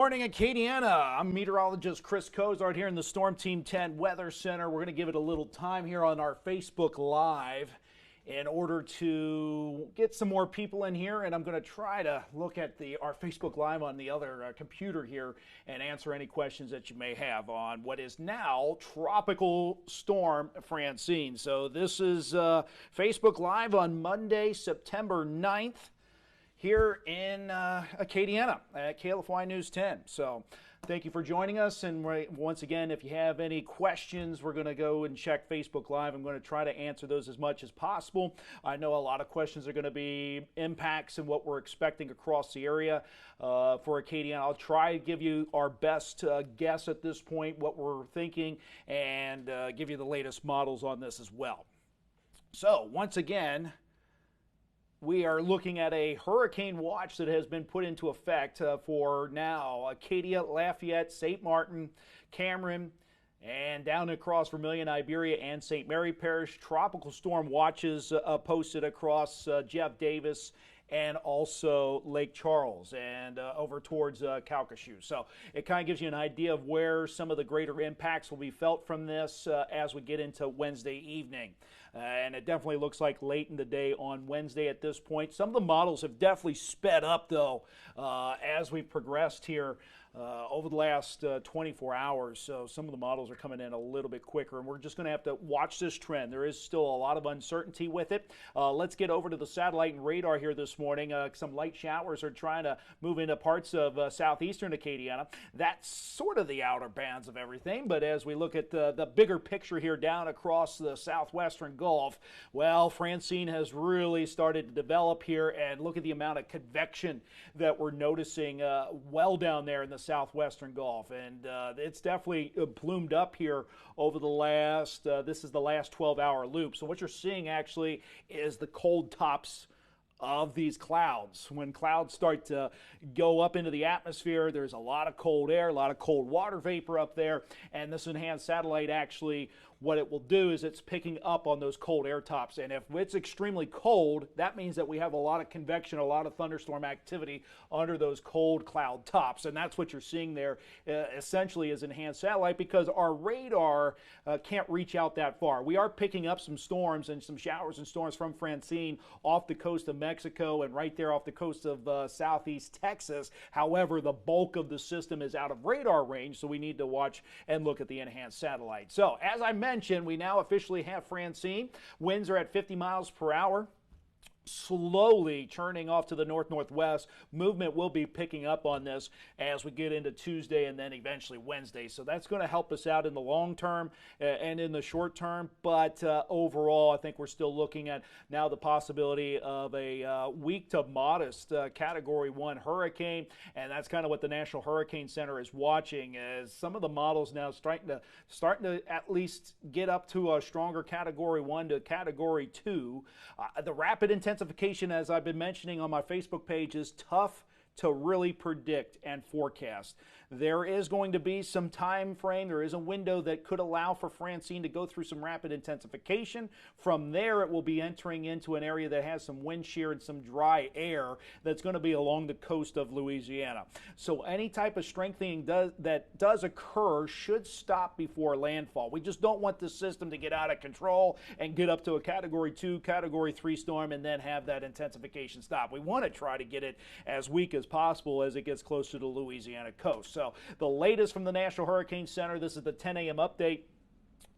Morning, Acadiana. I'm meteorologist Chris Cozart here in the Storm Team 10 Weather Center. We're going to give it a little time here on our Facebook Live in order to get some more people in here, and I'm going to try to look at our Facebook Live on the other computer here and answer any questions that you may have on what is now Tropical Storm Francine. So this is Facebook Live on Monday, September 9th. Here in Acadiana at KLFY News 10. So thank you for joining us. And once again, if you have any questions, we're going to go and check Facebook Live. I'm going to try to answer those as much as possible. I know a lot of questions are going to be impacts and what we're expecting across the area for Acadiana. I'll try to give you our best guess at this point, what we're thinking, and give you the latest models on this as well. So once again, we are looking at a hurricane watch that has been put into effect for now Acadia, Lafayette, St. Martin, Cameron, and down across Vermilion, Iberia, and St. Mary Parish. Tropical storm watches posted across Jeff Davis and also Lake Charles and over towards Calcasieu. So it kind of gives you an idea of where some of the greater impacts will be felt from this as we get into Wednesday evening. And it definitely looks like late in the day on Wednesday at this point. Some of the models have definitely sped up, though, as we've progressed here over the last 24 hours. So some of the models are coming in a little bit quicker, and we're just going to have to watch this trend. There is still a lot of uncertainty with it. Let's get over to the satellite and radar here this morning. Some light showers are trying to move into parts of southeastern Acadiana. That's sort of the outer bands of everything, but as we look at the bigger picture here down across the southwestern Gulf, well, Francine has really started to develop here, and look at the amount of convection that we're noticing well down there in the southwestern Gulf, and it's definitely plumed up here over the last, this is the last 12-hour loop. So what you're seeing actually is the cold tops of these clouds. When clouds start to go up into the atmosphere, there's a lot of cold air, a lot of cold water vapor up there, and this enhanced satellite actually, what it will do is it's picking up on those cold air tops. And if it's extremely cold, that means that we have a lot of convection, a lot of thunderstorm activity under those cold cloud tops. And that's what you're seeing there essentially is enhanced satellite, because our radar can't reach out that far. We are picking up some storms and some showers and storms from Francine off the coast of Mexico and right there off the coast of southeast Texas. However, the bulk of the system is out of radar range, so we need to watch and look at the enhanced satellite. So as I mentioned, we now officially have Francine. Winds are at 50 miles per hour. Slowly turning off to the north-northwest. Movement will be picking up on this as we get into Tuesday and then eventually Wednesday. So that's going to help us out in the long term and in the short term. But overall, I think we're still looking at now the possibility of a weak to modest Category 1 hurricane. And that's kind of what the National Hurricane Center is watching, as some of the models now starting to at least get up to a stronger Category 1 to Category 2. The rapid intensification, as I've been mentioning on my Facebook page, is tough to really predict and forecast. There is going to be some time frame. There is a window that could allow for Francine to go through some rapid intensification. From there, it will be entering into an area that has some wind shear and some dry air that's going to be along the coast of Louisiana. So any type of strengthening that does occur should stop before landfall. We just don't want the system to get out of control and get up to a Category 2, Category 3 storm and then have that intensification stop. We want to try to get it as weak as possible as it gets closer to the Louisiana coast. So the latest from the National Hurricane Center, this is the 10 a.m. update,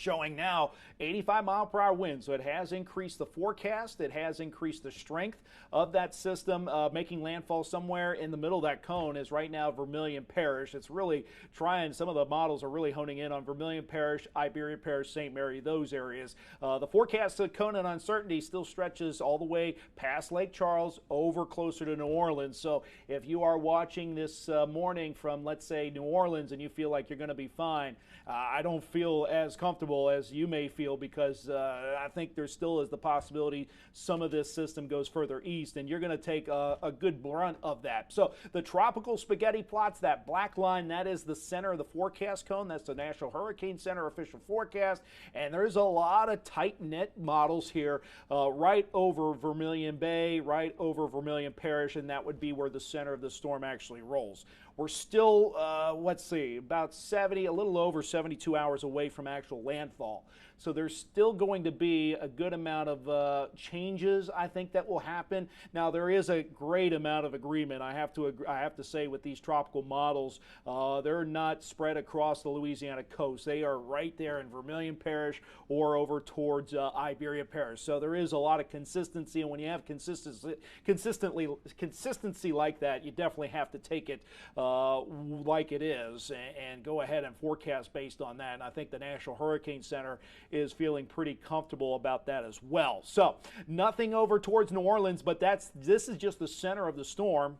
showing now 85-mile-per-hour winds. So it has increased the forecast. It has increased the strength of that system. Making landfall somewhere in the middle of that cone is right now Vermilion Parish. It's really trying, some of the models are really honing in on Vermilion Parish, Iberia Parish, St. Mary, those areas. The forecast of cone and uncertainty still stretches all the way past Lake Charles over closer to New Orleans. So if you are watching this morning from, let's say, New Orleans and you feel like you're going to be fine, I don't feel as comfortable comfortable as you may feel, because I think there still is the possibility some of this system goes further east, and you're going to take a good brunt of that. So the tropical spaghetti plots, that black line, that is the center of the forecast cone. That's the National Hurricane Center official forecast, and there's a lot of tight-knit models here right over Vermilion Bay, right over Vermilion Parish, and that would be where the center of the storm actually rolls. We're still, let's see, about 70, a little over 72 hours away from actual landfall. So there's still going to be a good amount of changes, I think, that will happen. Now, there is a great amount of agreement, I have to say, with these tropical models. They're not spread across the Louisiana coast. They are right there in Vermilion Parish or over towards Iberia Parish. So there is a lot of consistency, and when you have consistency like that, you definitely have to take it like it is and go ahead and forecast based on that. And I think the National Hurricane Center is feeling pretty comfortable about that as well. So nothing over towards New Orleans, but this is just the center of the storm.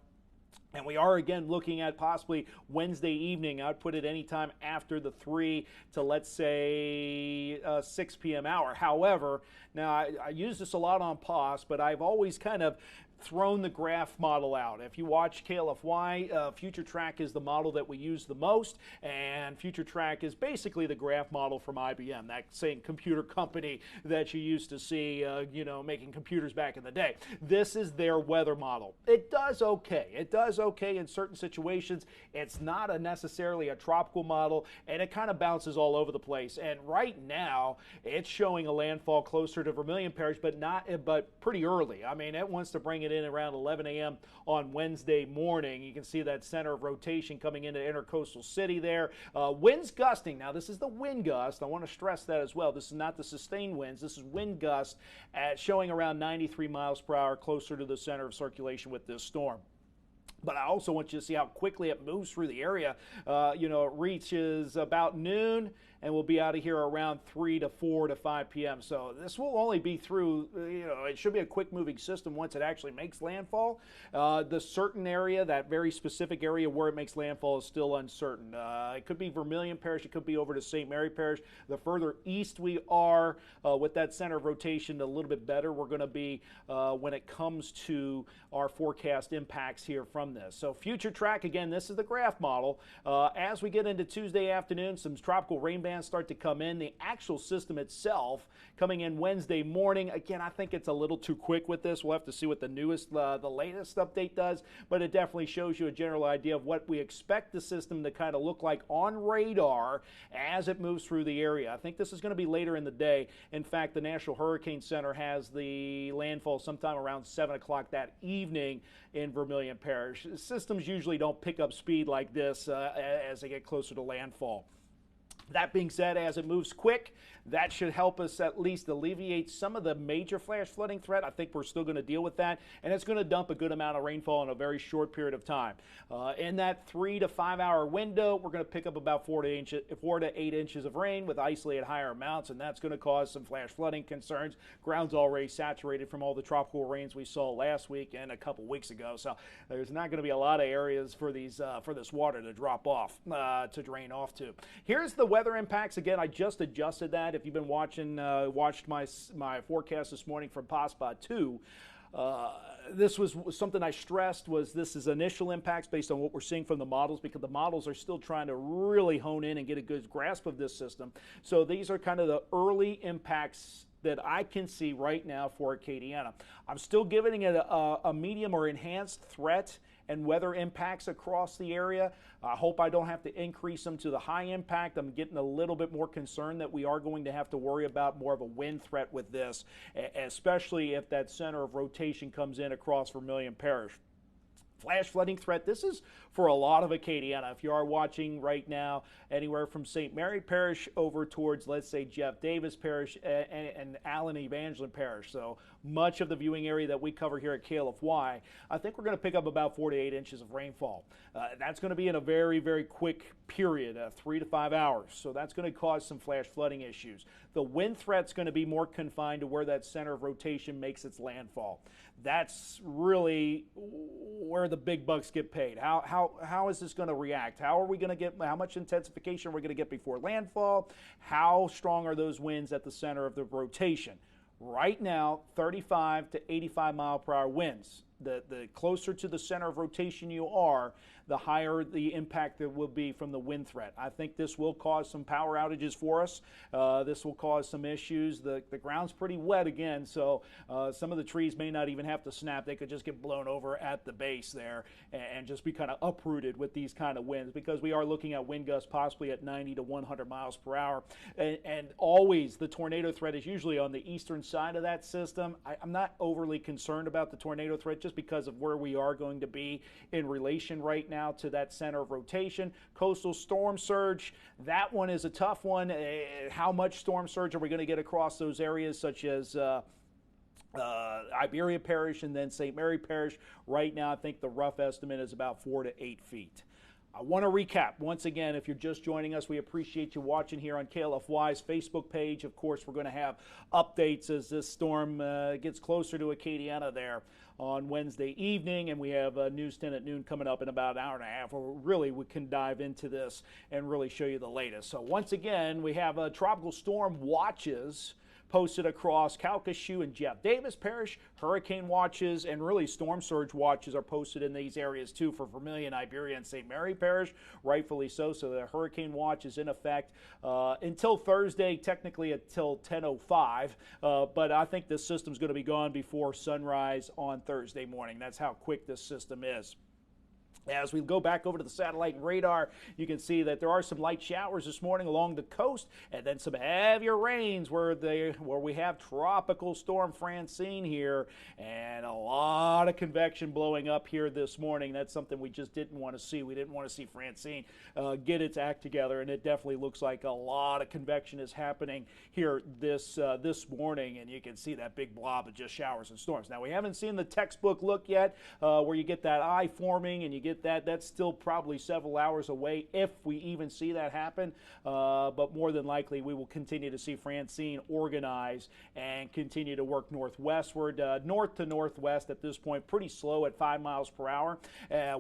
And we are, again, looking at possibly Wednesday evening. I'd put it anytime after the 3 to, let's say, 6 p.m. hour. However, now I use this a lot on POS, but I've always kind of thrown the graph model out. If you watch KLFY, Future Track is the model that we use the most, and Future Track is basically the graph model from IBM, that same computer company that you used to see, making computers back in the day. This is their weather model. It does okay. It does okay in certain situations. It's not necessarily a tropical model, and it kind of bounces all over the place. And right now, it's showing a landfall closer to Vermilion Parish, but pretty early. I mean, it wants to bring it in around 11 a.m. on Wednesday morning. You can see that center of rotation coming into Intercoastal City there. Winds gusting. Now, this is the wind gust. I want to stress that as well. This is not the sustained winds. This is wind gust showing around 93 miles per hour closer to the center of circulation with this storm. But I also want you to see how quickly it moves through the area. It reaches about noon, and we'll be out of here around 3 to 4 to 5 p.m. So this will only be through, it should be a quick-moving system once it actually makes landfall. The certain area, that very specific area where it makes landfall, is still uncertain. It could be Vermilion Parish. It could be over to St. Mary Parish. The further east we are with that center of rotation, a little bit better we're going to be when it comes to our forecast impacts here from this. So Future Track, again, this is the graph model. As we get into Tuesday afternoon, some tropical rain bands start to come in. The actual system itself coming in Wednesday morning. Again, I think it's a little too quick with this. We'll have to see what the latest update does, but it definitely shows you a general idea of what we expect the system to kind of look like on radar as it moves through the area. I think this is going to be later in the day. In fact, the National Hurricane Center has the landfall sometime around 7 o'clock that evening in Vermilion Parish. Systems usually don't pick up speed like this as they get closer to landfall. That being said, as it moves quick, that should help us at least alleviate some of the major flash flooding threat. I think we're still going to deal with that, and it's going to dump a good amount of rainfall in a very short period of time. In that 3 to 5 hour window, we're going to pick up about 4 to 8 inches of rain with isolated higher amounts, and that's going to cause some flash flooding concerns. Ground's already saturated from all the tropical rains we saw last week and a couple weeks ago, so there's not going to be a lot of areas for this water to drop off, to drain off to. Here's the weather impacts. Again, I just adjusted that. If you've been watched my forecast this morning from POSPA 2, this was something I stressed, was this is initial impacts based on what we're seeing from the models, because the models are still trying to really hone in and get a good grasp of this system. So these are kind of the early impacts that I can see right now for Acadiana. I'm still giving it a medium or enhanced threat and weather impacts across the area. I hope I don't have to increase them to the high impact. I'm getting a little bit more concerned that we are going to have to worry about more of a wind threat with this, especially if that center of rotation comes in across Vermilion Parish. Flash flooding threat, this is for a lot of Acadiana. If you are watching right now, anywhere from St. Mary Parish over towards, let's say, Jeff Davis Parish and Allen Evangeline Parish. So much of the viewing area that we cover here at KLFY, I think we're going to pick up about 4 to 8 inches of rainfall. That's going to be in a very, very quick period, 3 to 5 hours. So that's going to cause some flash flooding issues. The wind threat's going to be more confined to where that center of rotation makes its landfall. that's really where the big bucks get paid. How is this going to react? How are we going to get, how much intensification are we going to get before landfall? How strong are those winds at the center of the rotation? Right now, 35 to 85 mile per hour winds. The closer to the center of rotation you are, the higher the impact there will be from the wind threat. I think this will cause some power outages for us. This will cause some issues. The ground's pretty wet again, so some of the trees may not even have to snap. They could just get blown over at the base there and just be kind of uprooted with these kind of winds, because we are looking at wind gusts possibly at 90 to 100 miles per hour. And always the tornado threat is usually on the eastern side of that system. I'm not overly concerned about the tornado threat just because of where we are going to be in relation right now to that center of rotation. Coastal storm surge, that one is a tough one. How much storm surge are we going to get across those areas such as Iberia Parish and then St. Mary Parish? Right now, I think the rough estimate is about 4 to 8 feet. I want to recap once again. If you're just joining us, we appreciate you watching here on KLFY's Facebook page. Of course, we're going to have updates as this storm gets closer to Acadiana there on Wednesday evening, and we have News 10 at noon coming up in about an hour and a half, where really we can dive into this and really show you the latest. So once again, we have tropical storm watches posted across Calcasieu and Jeff Davis Parish. Hurricane watches and really storm surge watches are posted in these areas too for Vermilion, Iberia, and St. Mary Parish, rightfully so. So the hurricane watch is in effect until Thursday, technically until 10:05, but I think this system's going to be gone before sunrise on Thursday morning. That's how quick this system is. As we go back over to the satellite and radar, you can see that there are some light showers this morning along the coast, and then some heavier rains where we have tropical storm Francine here, and a lot of convection blowing up here this morning. That's something we just didn't want to see. We didn't want to see Francine get its act together, and it definitely looks like a lot of convection is happening here this morning, and you can see that big blob of just showers and storms. Now, we haven't seen the textbook look yet where you get that eye forming and you get that's still probably several hours away if we even see that happen, but more than likely we will continue to see Francine organize and continue to work northwestward, north to northwest at this point, pretty slow at 5 miles per hour.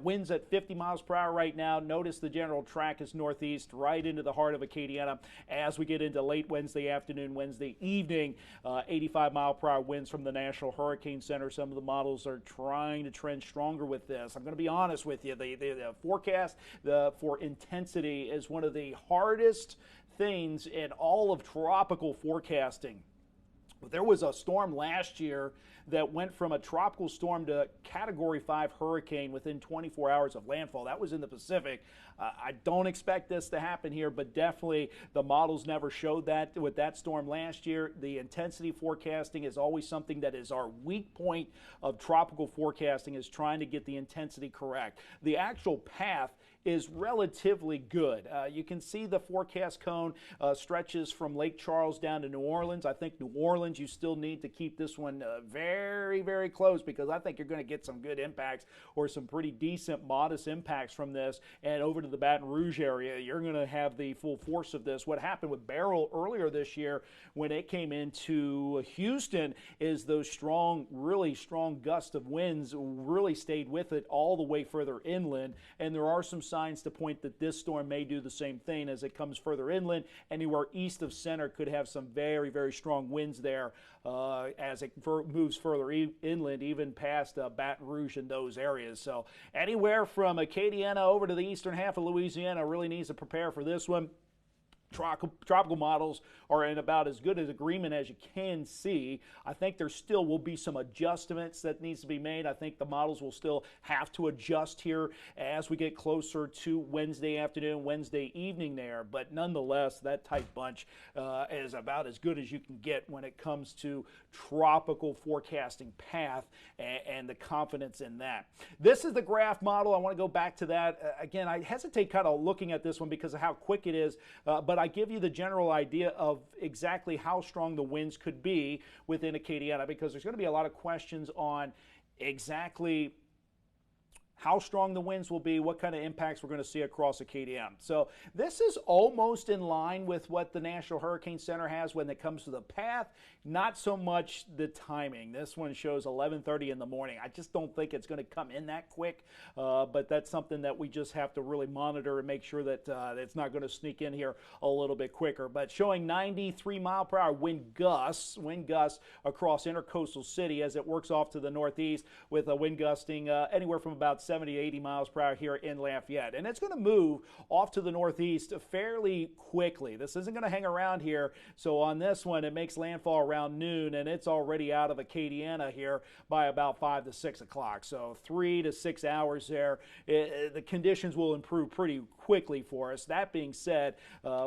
Winds at 50 miles per hour right now. Notice the general track is northeast right into the heart of Acadiana. As we get into late Wednesday afternoon, Wednesday evening, 85 mile per hour winds from the National Hurricane Center. Some of the models are trying to trend stronger with this. I'm going to be honest with you. The forecast for intensity is one of the hardest things in all of tropical forecasting. There was a storm last year that went from a tropical storm to Category 5 hurricane within 24 hours of landfall. That was in the Pacific. I don't expect this to happen here, but definitely the models never showed that with that storm last year. The intensity forecasting is always something that is our weak point of tropical forecasting, is trying to get the intensity correct. The actual path is relatively good. You can see the forecast cone stretches from Lake Charles down to New Orleans. I think New Orleans, you still need to keep this one very, very close, because I think you're going to get some good impacts, or some pretty decent, modest impacts from this. And over to the Baton Rouge area, you're going to have the full force of this. What happened with Beryl earlier this year when it came into Houston is those strong, really strong gusts of winds really stayed with it all the way further inland. And there are some signs to point that this storm may do the same thing as it comes further inland. Anywhere east of center could have some very, very strong winds there as it moves further inland, even past Baton Rouge and those areas. So anywhere from Acadiana over to the eastern half of Louisiana really needs to prepare for this one. Tropical models are in about as good as agreement as you can see. I think there still will be some adjustments that needs to be made. I think the models will still have to adjust here as we get closer to Wednesday afternoon, Wednesday evening there. But nonetheless, that type bunch is about as good as you can get when it comes to tropical forecasting path and the confidence in that. This is the graph model. I want to go back to that. Again, I hesitate kind of looking at this one because of how quick it is, but I give you the general idea of exactly how strong the winds could be within Acadiana, because there's going to be a lot of questions on exactly how strong the winds will be, what kind of impacts we're going to see across Acadiana. So this is almost in line with what the National Hurricane Center has when it comes to the path, not so much the timing. This one shows 11:30 in the morning. I just don't think it's going to come in that quick, but that's something that we just have to really monitor and make sure that it's not going to sneak in here a little bit quicker. But showing 93-mile-per-hour wind gusts across Intercoastal City as it works off to the northeast, with a wind gusting anywhere from about 70 to 80 miles per hour here in Lafayette. And it's going to move off to the northeast fairly quickly. This isn't going to hang around here. So on this one, it makes landfall around noon, and it's already out of Acadiana here by about 5 to 6 o'clock. So 3 to 6 hours there. The conditions will improve pretty quickly for us. That being said,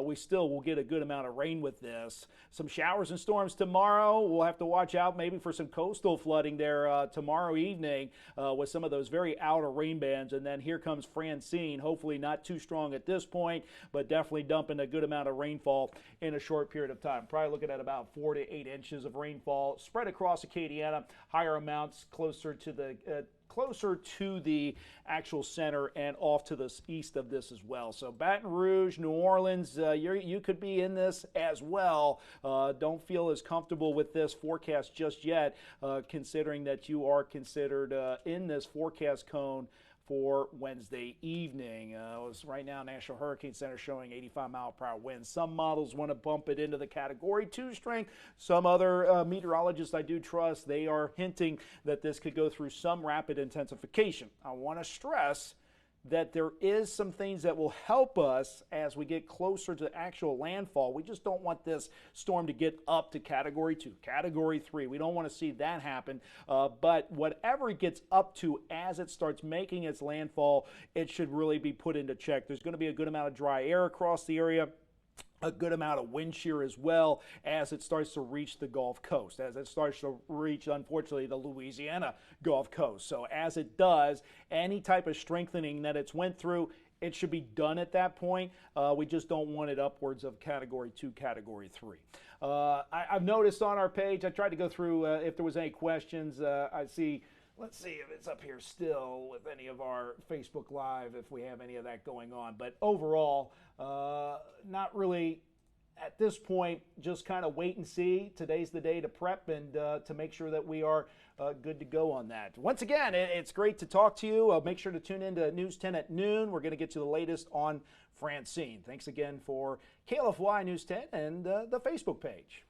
we still will get a good amount of rain with this. Some showers and storms tomorrow. We'll have to watch out maybe for some coastal flooding there tomorrow evening with some of those very outer rain bands. And then here comes Francine, hopefully not too strong at this point, but definitely dumping a good amount of rainfall in a short period of time. Probably looking at about 4 to 8 inches of rainfall spread across Acadiana, higher amounts closer to the actual center and off to the east of this as well. So Baton Rouge, New Orleans, you could be in this as well. Don't feel as comfortable with this forecast just yet, considering that you are considered in this forecast cone for Wednesday evening. Right now, National Hurricane Center showing 85-mile-per-hour winds. Some models want to bump it into the Category 2 strength. Some other meteorologists I do trust, they are hinting that this could go through some rapid intensification. I want to stress that there is some things that will help us as we get closer to actual landfall. We just don't want this storm to get up to Category 2, Category 3. We don't want to see that happen. But whatever it gets up to as it starts making its landfall, it should really be put into check. There's going to be a good amount of dry air across the area, a good amount of wind shear as well as it starts to reach the Gulf Coast, as it starts to reach, unfortunately, the Louisiana Gulf Coast. So as it does, any type of strengthening that it's went through, it should be done at that point. We just don't want it upwards of Category 2, Category 3. I've noticed on our page, I tried to go through if there was any questions. I see. Let's see if it's up here still with any of our Facebook Live, if we have any of that going on. But overall, not really at this point, just kind of wait and see. Today's the day to prep and to make sure that we are good to go on that. Once again, it's great to talk to you. Make sure to tune in to News 10 at noon. We're going to get you the latest on Francine. Thanks again for KLFY News 10 and the Facebook page.